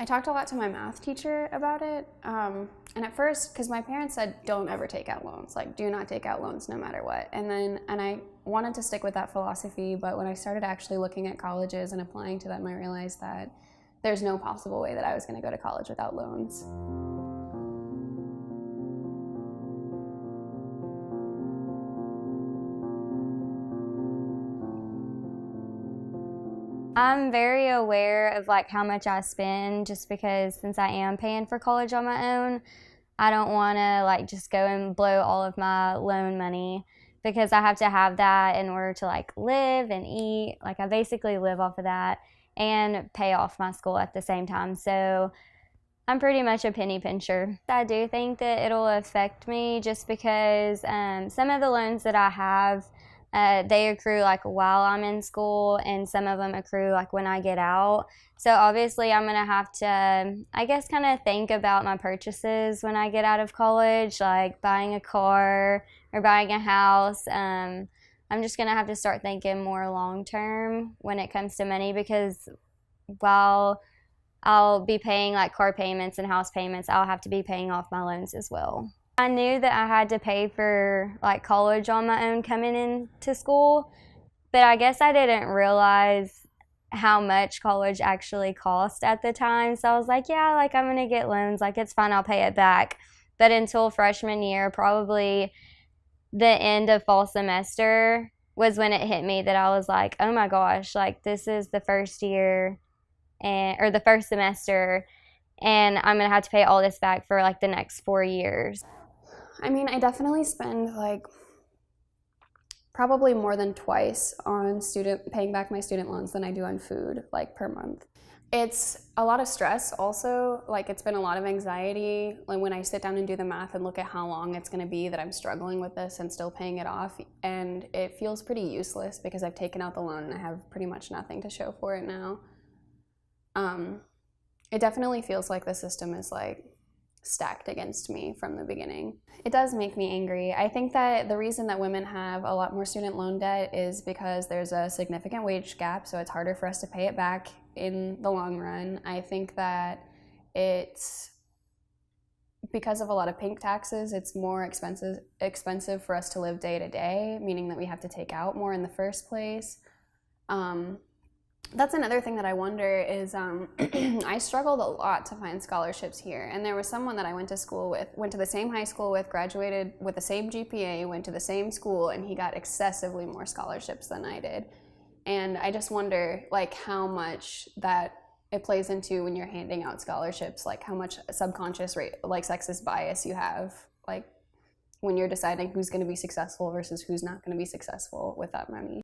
I talked a lot to my math teacher about it, and at first, because my parents said, don't ever take out loans, like do not take out loans no matter what. And I wanted to stick with that philosophy, but when I started actually looking at colleges and applying to them, I realized that there's no possible way that I was going to go to college without loans. I'm very aware of like how much I spend, just because since I am paying for college on my own, I don't want to like just go and blow all of my loan money, because I have to have that in order to like live and eat. Like I basically live off of that and pay off my school at the same time. So I'm pretty much a penny pincher. I do think that it'll affect me just because some of the loans that I have, they accrue like while I'm in school, and some of them accrue like when I get out. So obviously I'm gonna have to, I guess, kind of think about my purchases when I get out of college, like buying a car or buying a house. I'm just gonna have to start thinking more long term when it comes to money, because while I'll be paying like car payments and house payments, I'll have to be paying off my loans as well. I knew that I had to pay for like college on my own coming into school, but I guess I didn't realize how much college actually cost at the time. So I was like, yeah, like I'm gonna get loans, like it's fine, I'll pay it back. But until freshman year, probably the end of fall semester, was when it hit me that I was like, oh my gosh, like this is the first year or the first semester, and I'm gonna have to pay all this back for like the next 4 years. I mean, I definitely spend like probably more than twice on paying back my student loans than I do on food, like per month. It's a lot of stress also, like it's been a lot of anxiety. Like when I sit down and do the math and look at how long it's gonna be that I'm struggling with this and still paying it off, and it feels pretty useless because I've taken out the loan and I have pretty much nothing to show for it now. It definitely feels like the system is like stacked against me from the beginning. It does make me angry. I think that the reason that women have a lot more student loan debt is because there's a significant wage gap, so it's harder for us to pay it back in the long run. I think that it's because of a lot of pink taxes, it's more expensive for us to live day to day, meaning that we have to take out more in the first place. That's another thing that I wonder is I struggled a lot to find scholarships here, and there was someone that I went to school with, went to the same high school with, graduated with the same GPA, went to the same school, and he got excessively more scholarships than I did. And I just wonder like how much that it plays into when you're handing out scholarships, like how much subconscious like sexist bias you have, like when you're deciding who's going to be successful versus who's not going to be successful with that money.